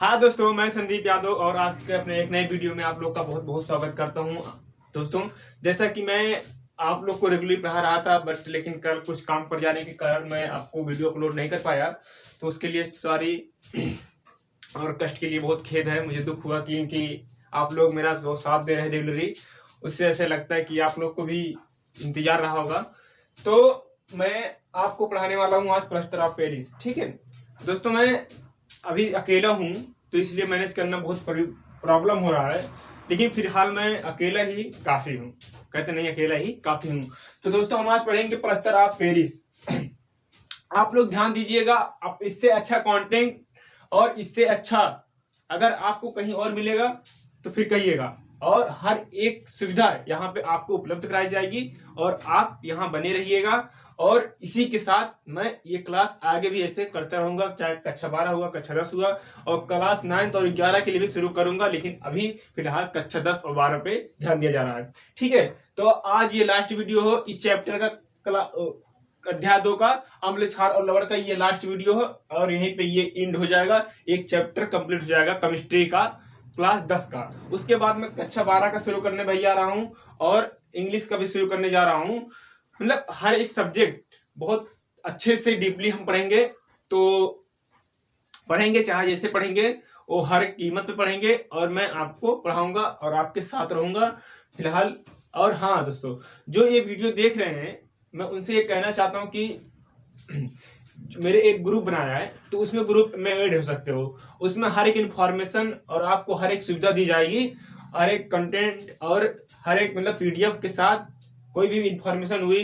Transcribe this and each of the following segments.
हाँ दोस्तों, मैं संदीप यादव और आपके अपने एक नए वीडियो में आप लोग का बहुत बहुत स्वागत करता हूँ। दोस्तों, जैसा कि मैं आप लोग को रेगुलरली पढ़ा रहा था लेकिन कल कुछ काम पड़ जाने के कारण मैं आपको वीडियो अपलोड नहीं कर पाया, तो उसके लिए सॉरी और कष्ट के लिए बहुत खेद है। मुझे दुख हुआ क्योंकि आप लोग मेरा जो साथ दे रहे हैं रेगुलरली, उससे ऐसे लगता है कि आप लोग को भी इंतजार रहा होगा। तो मैं आपको पढ़ाने वाला हूँ आज प्लास्टर ऑफ पेरिस। ठीक है दोस्तों, मैं अभी अकेला हूँ तो इसलिए मैनेज करना बहुत प्रॉब्लम हो रहा है, लेकिन फिलहाल मैं अकेला ही काफी हूँ। कहते नहीं, अकेला ही काफी हूँ। तो दोस्तों, हम आज पढ़ेंगे प्लास्टर ऑफ पेरिस। आप लोग ध्यान दीजिएगा, आप इससे अच्छा कंटेंट और इससे अच्छा अगर आपको कहीं और मिलेगा तो फिर कहिएगा। और हर एक सुविधा यहाँ पे आपको उपलब्ध कराई जाएगी और आप यहाँ बने रहिएगा। और इसी के साथ मैं ये क्लास आगे भी ऐसे करता रहूंगा, चाहे कक्षा 12 हुआ, कक्षा 10 हुआ, और क्लास 9 और 11 के लिए भी शुरू करूंगा। लेकिन अभी फिलहाल कक्षा 10 और 12 पे ध्यान दिया जा रहा है। ठीक है, तो आज ये लास्ट वीडियो हो इस चैप्टर का, अध्याय 2 का, अम्ल क्षार और लवण का ये लास्ट वीडियो हो और यहीं पे ये एंड हो जाएगा। एक चैप्टर कंप्लीट हो जाएगा केमिस्ट्री का, क्लास 10 का। उसके बाद मैं कक्षा 12 का शुरू करने भैया रहा हूँ और इंग्लिश का भी शुरू करने जा रहा हूँ। मतलब हर एक सब्जेक्ट बहुत अच्छे से डीपली हम पढ़ेंगे। तो पढ़ेंगे, चाहे जैसे पढ़ेंगे वो हर कीमत पे पढ़ेंगे और मैं आपको पढ़ाऊंगा और आपके साथ रहूंगा फिलहाल। और हाँ दोस्तों, जो ये वीडियो देख रहे हैं, मैं उनसे ये कहना चाहता हूँ कि मेरे एक ग्रुप बनाया है, तो उसमें ग्रुप में ऐड हो सकते हो। उसमें हर एक इंफॉर्मेशन और आपको हर एक सुविधा दी जाएगी, हर एक कंटेंट और हर एक मतलब पीडीएफ के साथ। कोई भी इंफॉर्मेशन हुई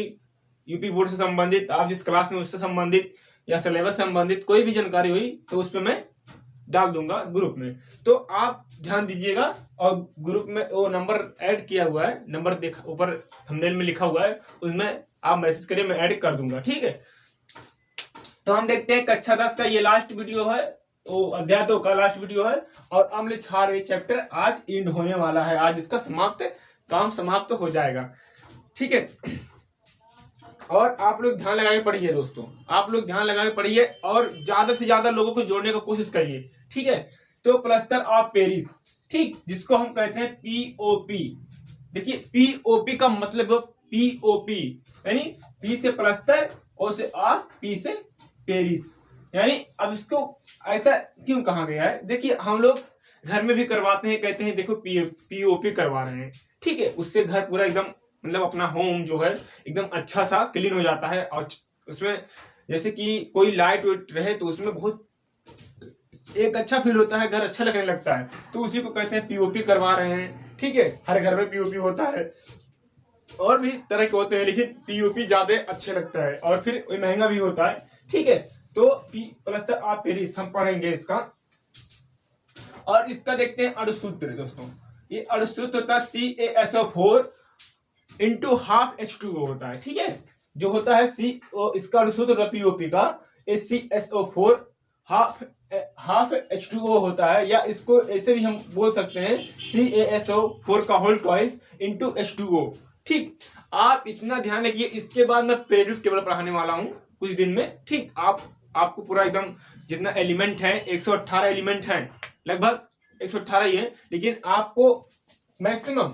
यूपी बोर्ड से संबंधित, आप जिस क्लास में उससे संबंधित या सिलेबस से संबंधित कोई भी जानकारी हुई तो उस पर मैं डाल दूंगा ग्रुप में। तो आप ध्यान दीजिएगा। और ग्रुप में वो नंबर ऐड किया हुआ है, नंबर देखा ऊपर थंबनेल में लिखा हुआ है, उसमें आप मैसेज करिए, मैं ऐड कर दूंगा। ठीक है, तो हम देखते हैं कक्षा 10 का ये लास्ट वीडियो है, वो अध्याय 2 का लास्ट वीडियो है। और अम्ल क्षार ये चैप्टर आज एंड होने वाला है, आज इसका काम समाप्त हो जाएगा। ठीक है, और आप लोग ध्यान लगा के पढ़िए दोस्तों, आप लोग ध्यान लगा के पढ़िए और ज्यादा से ज्यादा लोगों को जोड़ने का कोशिश करिए। ठीक है, तो प्लास्टर ऑफ पेरिस, ठीक, जिसको हम कहते हैं पीओपी। देखिए, पीओपी का मतलब पीओपी यानी पी से प्लास्टर, ओ से पी से पेरिस। यानी अब इसको ऐसा क्यों कहा गया है? देखिए, हम लोग घर में भी करवाते हैं, कहते हैं देखो पीओपी करवा रहे हैं। ठीक है, उससे घर पूरा एकदम मतलब अपना होम जो है एकदम अच्छा सा क्लीन हो जाता है। और उसमें जैसे कि कोई लाइट वेट रहे तो उसमें बहुत एक अच्छा फील होता है, घर अच्छा लगने लगता है। तो उसी को कहते हैं पीओपी करवा रहे हैं। ठीक है, हर घर में पीओपी होता है और भी तरह के होते हैं, लेकिन पीओपी ज्यादा अच्छे लगता है और फिर महंगा भी होता है। ठीक है, तो प्लास्टर ऑफ पेरिस हम पढ़ेंगे इसका। और इसका देखते हैं अणुसूत्र दोस्तों। ये अणुसूत्र होता है CaSO4 इंटू हाफ H2O होता है। ठीक है, जो होता है इसका अणुसूत्र होता है पीओपी का CaSO4 हाफ H2O होता है, या इसको ऐसे भी हम बोल सकते हैं CaSO4 का होल ट्वाइस इंटू H2O। ठीक, आप इतना ध्यान रखिए। इसके बाद मैं पीरियोडिक टेबल पढ़ाने वाला हूं कुछ दिन में। ठीक, आपको पूरा एकदम जितना एलिमेंट है 118 एलिमेंट है, लगभग 118 ही है, लेकिन आपको मैक्सिमम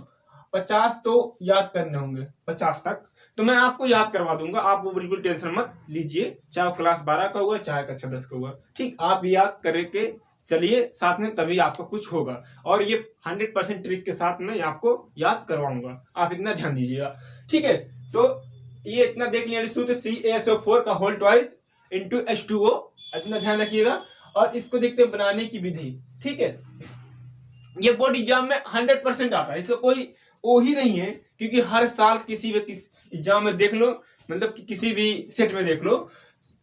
50 तो याद करने होंगे, 50 तक तो मैं आपको याद करवा दूंगा। आप वो बिल्कुल टेंशन मत लीजिए, चाहे क्लास 12 का हुआ चाहे कक्षा 10 का हुआ। ठीक, आप याद करके चलिए साथ में, तभी आपका कुछ होगा। और ये 100% ट्रिक के साथ में आपको याद करवाऊंगा, आप इतना ध्यान दीजिएगा। ठीक है, तो ये इतना देख लिया सूत्र CaSO4 का होल ट्वाइस इंटू H2O, इतना ध्यान रखिएगा। और इसको देखते हैं बनाने की विधि। ठीक है, ये बोर्ड एग्जाम में 100% आता है, इसका कोई वो ही नहीं है, क्योंकि हर साल किसी भी एग्जाम में देख लो, मतलब कि किसी भी सेट में देख लो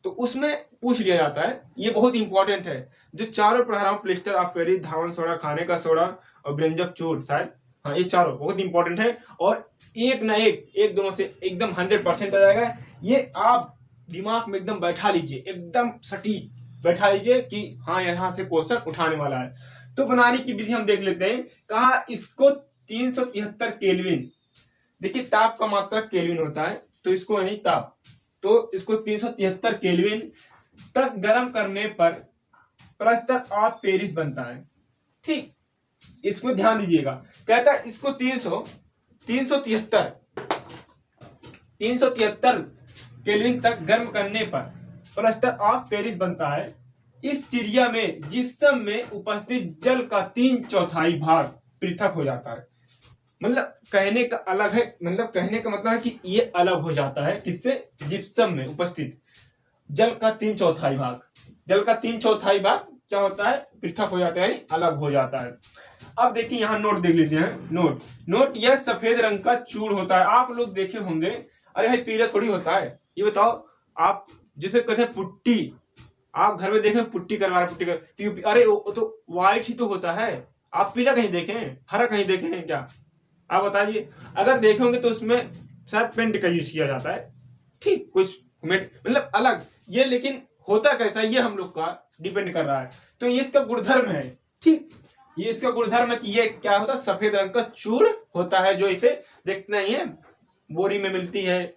तो उसमें पूछ लिया जाता है। ये बहुत इंपॉर्टेंट है। जो चारों पढ़ा रहा हूँ, plaster of Paris, Dhawan soda, खाने का सोडा और व्यंजक चूर्ण, शायद हाँ, ये चारों बहुत इंपॉर्टेंट है। और एक ना एक दोनों से एकदम 100% आ जाएगा। ये आप दिमाग में एकदम बैठा लीजिए, एकदम सटीक बैठा लीजिए कि हाँ, यहाँ से क्वेश्चन उठाने वाला है। तो बनाने की विधि हम देख लेते हैं। कहा इसको 373 केल्विन, देखिए ताप का मात्रक केल्विन होता है, तो इसको नहीं ताप, तो इसको 373 केल्विन तक गर्म करने पर प्लास्टर ऑफ पेरिस बनता है। ठीक, इसमें ध्यान दीजिएगा। कहता है इसको 373 केल्विन तक गर्म करने पर प्लास्टर ऑफ पेरिस बनता है। इस क्रिया में जिप्सम में उपस्थित जल का 3/4 भाग पृथक हो जाता है। मतलब कहने का अलग है, मतलब कहने का मतलब है कि ये अलग हो जाता है किससे? जिप्सम में उपस्थित जल का 3/4 भाग। जल का 3/4 भाग क्या होता है? पृथक हो जाता है, अलग हो जाता है। अब देखिए यहाँ नोट देख लेते हैं। नोट यह सफेद रंग का चूड़ होता है। आप लोग देखे होंगे, अरे भाई पीला थोड़ी होता है। ये बताओ, आप जिसे कहते हैं पुट्टी, आप घर में देखें पुट्टी करवा रहे, अरे वो तो व्हाइट ही तो होता है। आप पीला कहीं देखें, हरा कहीं देखें हैं क्या? आप बताइए। अगर देखेंगे तो उसमें शायद पेंट का यूज किया जाता है। ठीक, कुछ मतलब अलग ये, लेकिन होता कैसा ये हम लोग का डिपेंड कर रहा है। तो ये इसका गुणधर्म है। ठीक, ये इसका गुणधर्म है कि ये क्या होता है? सफेद रंग का चूड़ होता है, जो इसे देखना ही है, बोरी में मिलती है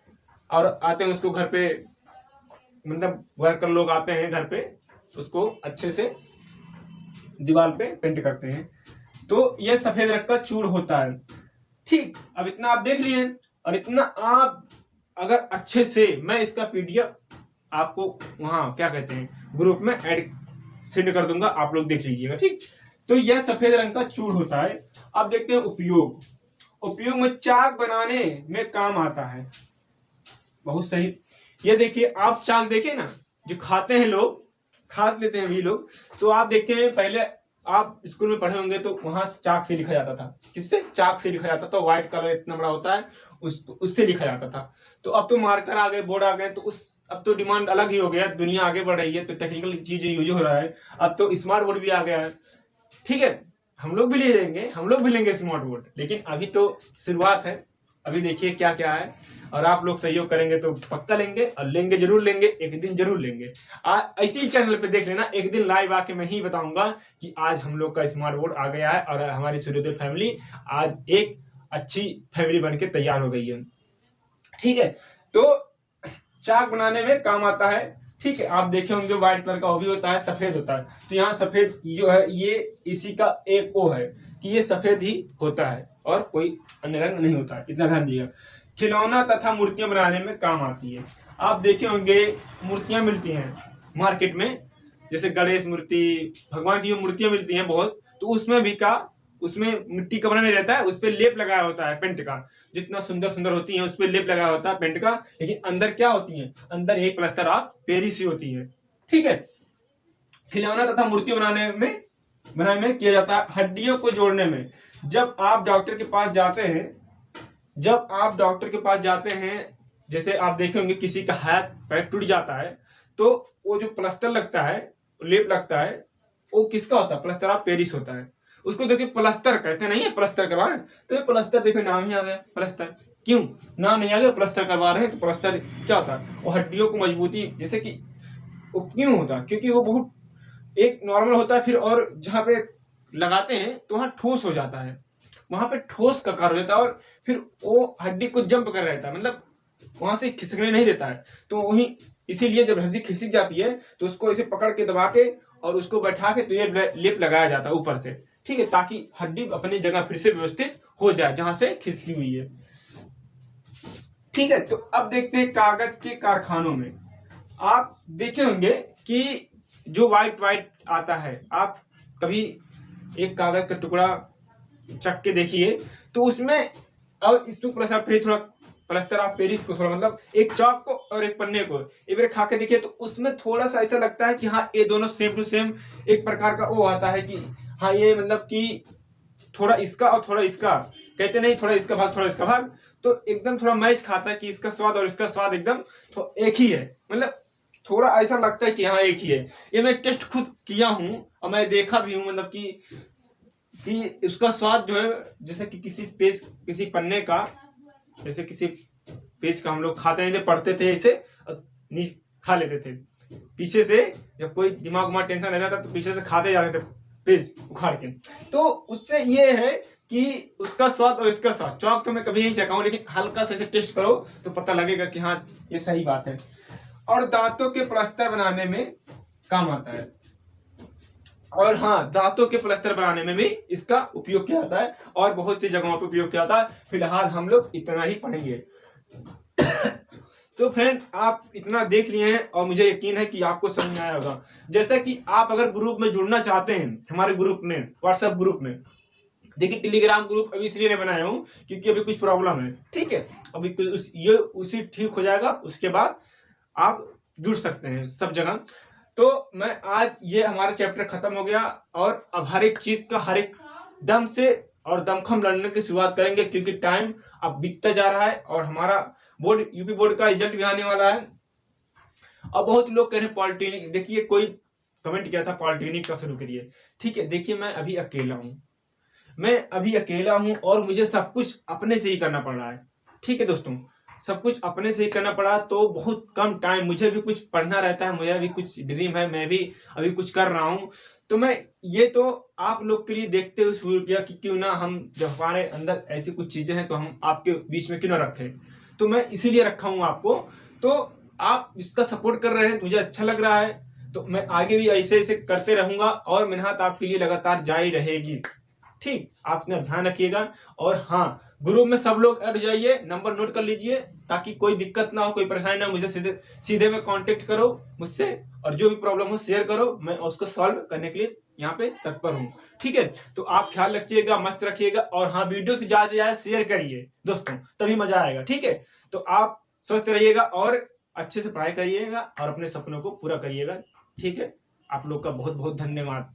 और आते हैं उसको घर पे, मतलब वर्कर लोग आते हैं घर पे, उसको अच्छे से दीवार पे पेंट करते हैं। तो ये सफेद रंग का चूड़ होता है। ठीक, अब इतना आप देख लिए, और इतना आप अगर अच्छे से, मैं इसका पीडीएफ आपको वहां क्या कहते हैं ग्रुप में ऐड सेंड कर दूंगा, आप लोग देख लीजिएगा। ठीक, तो यह सफेद रंग का चूड़ होता है। अब देखते हैं उपयोग में चाक बनाने में काम आता है। बहुत सही। ये देखिए, आप चाक देखे ना, जो खाते हैं लोग, खा लेते हैं भी लोग, तो आप देखते हैं पहले आप स्कूल में पढ़े होंगे तो वहां चाक से लिखा जाता था। किससे? चाक से लिखा जाता था। व्हाइट कलर इतना बड़ा होता है, उससे लिखा जाता था। तो अब तो मार्कर आ गए, बोर्ड आ गए, तो अब तो डिमांड अलग ही हो गया, दुनिया आगे बढ़ रही है, तो टेक्निकल चीजें यूज हो रहा है। अब तो स्मार्ट बोर्ड भी आ गया है। ठीक है, हम लोग भी लेंगे स्मार्ट बोर्ड, लेकिन अभी तो शुरुआत है। अभी देखिए क्या क्या है, और आप लोग सहयोग करेंगे तो पक्का लेंगे, और लेंगे जरूर लेंगे, एक दिन जरूर लेंगे। इसी चैनल पे देख लेना, एक दिन लाइव आके मैं ही बताऊंगा कि आज हम लोग का स्मार्ट बोर्ड आ गया है, और हमारी सूर्योदय फैमिली आज एक अच्छी फैमिली बनके तैयार हो गई है। ठीक है, तो चाक बनाने में काम आता है। ठीक है, आप देखे होंगे व्हाइट कलर का, वो भी होता है, सफेद होता है। तो यहाँ सफेद जो है, ये इसी का एक वो है कि ये सफेद ही होता है और कोई अन्य रंग नहीं होता है, इतना ध्यान दीजिएगा। खिलौना तथा मूर्तियां बनाने में काम आती है। आप देखे होंगे मूर्तियां मिलती हैं मार्केट में, जैसे गणेश मूर्ति, भगवान की जो मूर्तियां मिलती हैं बहुत, तो उसमें भी उसमें मिट्टी का बना नहीं रहता है, उस पर लेप लगाया होता है पेंट का। जितना सुंदर होती है उस पर लेप लगाया होता है पेंट का, लेकिन अंदर क्या होती है? अंदर एक प्लास्टर ऑफ पेरिस होती है। ठीक है, खिलौना तथा मूर्तियां बनाने में किया जाता है। हड्डियों को जोड़ने में, जब आप डॉक्टर के पास जाते हैं, जैसे आप देखे होंगे किसी का हाथ पैर टूट जाता है, तो वो जो प्लास्टर लगता है, लेप लगता है, वो किसका होता है? प्लास्टर ऑफ पेरिस होता है। उसको देखिए प्लास्टर कहते नहीं है, प्लास्टर करवा रहे हैं, तो ये प्लास्टर देखो नाम ही आ गया प्लास्टर। क्यों नाम नहीं आ गया? प्लास्टर करवा रहे हैं, तो प्लास्टर क्या होता है? वो हड्डियों को मजबूती, जैसे कि वो क्यों होता है? क्योंकि वो बहुत एक नॉर्मल होता है, फिर और जहाँ पे लगाते हैं तो वहां ठोस हो जाता है, वहां पे ठोस का कार्य हो जाता है, और फिर वो हड्डी को जंप कर रहता है, मतलब वहां से खिसकने नहीं देता है। तो वही इसीलिए जब हड्डी खिसक जाती है तो उसको ऐसे पकड़ के दबा के और उसको बैठा के तो ये लेप लगाया जाता है ऊपर से। ठीक है, ताकि हड्डी अपनी जगह फिर से व्यवस्थित हो जाए जहां से खिसकी हुई है। ठीक है, तो अब देखते हैं कागज के कारखानों में। आप देखे होंगे कि जो व्हाइट आता है, आप कभी एक कागज का टुकड़ा चक के देखिए, तो उसमें और इसको थोड़ा प्लास्टर ऑफ पेरिस को थोड़ा, मतलब एक चौक को और एक पन्ने को एक बार खा के देखिए, तो उसमें थोड़ा सा ऐसा लगता है कि हाँ ये दोनों सेम टू सेम एक प्रकार का वो आता है कि हाँ ये मतलब कि थोड़ा इसका और थोड़ा इसका, कहते नहीं थोड़ा इसका भाग थोड़ा इसका भाग, तो एकदम थोड़ा मैच खाता है कि इसका स्वाद और इसका स्वाद एकदम तो एक ही है, मतलब थोड़ा ऐसा लगता है कि हाँ एक ही है। ये मैं टेस्ट खुद किया हूँ और मैं देखा भी हूँ, मतलब कि उसका स्वाद जो है, जैसे कि किसी पन्ने का, जैसे किसी पेज का हम लोग खाते नहीं थे, पढ़ते थे इसे खा लेते थे पीछे से, जब कोई दिमाग में टेंशन रहता था तो पीछे से खाते जाते थे पेज उखाड़ के। तो उससे ये है कि उसका स्वाद और इसका स्वाद, चौक तो मैं कभी नहीं चखाऊं, लेकिन हल्का से टेस्ट करो तो पता लगेगा कि हाँ ये सही बात है। और दांतों के प्लास्टर बनाने में काम आता है। और हाँ, दांतों के प्लास्टर बनाने में भी इसका उपयोग किया जाता है और बहुत सी जगहों पे उपयोग किया जाता है। फिलहाल हम लोग इतना ही पढ़ेंगे। तो फ्रेंड, आप इतना देख लिए हैं और मुझे यकीन है कि आपको समझ में आया होगा। जैसा कि आप अगर ग्रुप में जुड़ना चाहते हैं, हमारे ग्रुप में, व्हाट्सएप ग्रुप में, देखिए टेलीग्राम ग्रुप अभी इसलिए नहीं बनाया हूँ क्योंकि अभी कुछ प्रॉब्लम है, ठीक है। अभी कुछ ये उसी ठीक हो जाएगा, उसके बाद आप जुड़ सकते हैं सब जगह। तो मैं आज ये हमारा चैप्टर खत्म हो गया और अब हर एक चीज का हर एक दम से और दमखम लड़ने की शुरुआत करेंगे, क्योंकि टाइम अब बीतता जा रहा है और हमारा बोर्ड, यूपी बोर्ड का रिजल्ट भी आने वाला है। और बहुत लोग कह रहे हैं पॉलिटेक्निक, देखिए कोई कमेंट किया था पॉलिटेक्निक का शुरू करिए, ठीक है। देखिए मैं अभी अकेला हूं और मुझे सब कुछ अपने से ही करना पड़ रहा है, ठीक है दोस्तों, सब कुछ अपने से ही करना पड़ा। तो बहुत कम टाइम, मुझे भी कुछ पढ़ना रहता है, मेरा भी कुछ ड्रीम है, मैं भी अभी कुछ कर रहा हूं। तो मैं ये तो आप लोग के लिए देखते हुए शुरू किया कि क्यों ना हम, जब हमारे अंदर ऐसी कुछ चीजें हैं तो हम आपके बीच में क्यों ना रखें। तो मैं इसीलिए रखा हूं आपको। तो आप इसका सपोर्ट कर रहे हैं, मुझे अच्छा लग रहा है। तो मैं आगे भी ऐसे ऐसे करते रहूंगा और मेहनत आपके लिए लगातार जारी रहेगी, ठीक। आप अपना ध्यान रखिएगा। और हाँ, ग्रुप में सब लोग ऐड जाइए, नंबर नोट कर लीजिए ताकि कोई दिक्कत ना हो, कोई परेशानी ना हो। मुझे सीधे में कांटेक्ट करो मुझसे और जो भी प्रॉब्लम हो शेयर करो, मैं उसको सॉल्व करने के लिए यहाँ पे तत्पर हूँ, ठीक है। तो आप ख्याल रखिएगा, मस्त रखिएगा और हाँ, वीडियो से ज्यादा से ज्यादा शेयर करिए दोस्तों, तभी मजा आएगा, ठीक है। तो आप स्वस्थ रहिएगा और अच्छे से पढ़ाई करिएगा और अपने सपनों को पूरा करिएगा, ठीक है। आप लोग का बहुत बहुत धन्यवाद।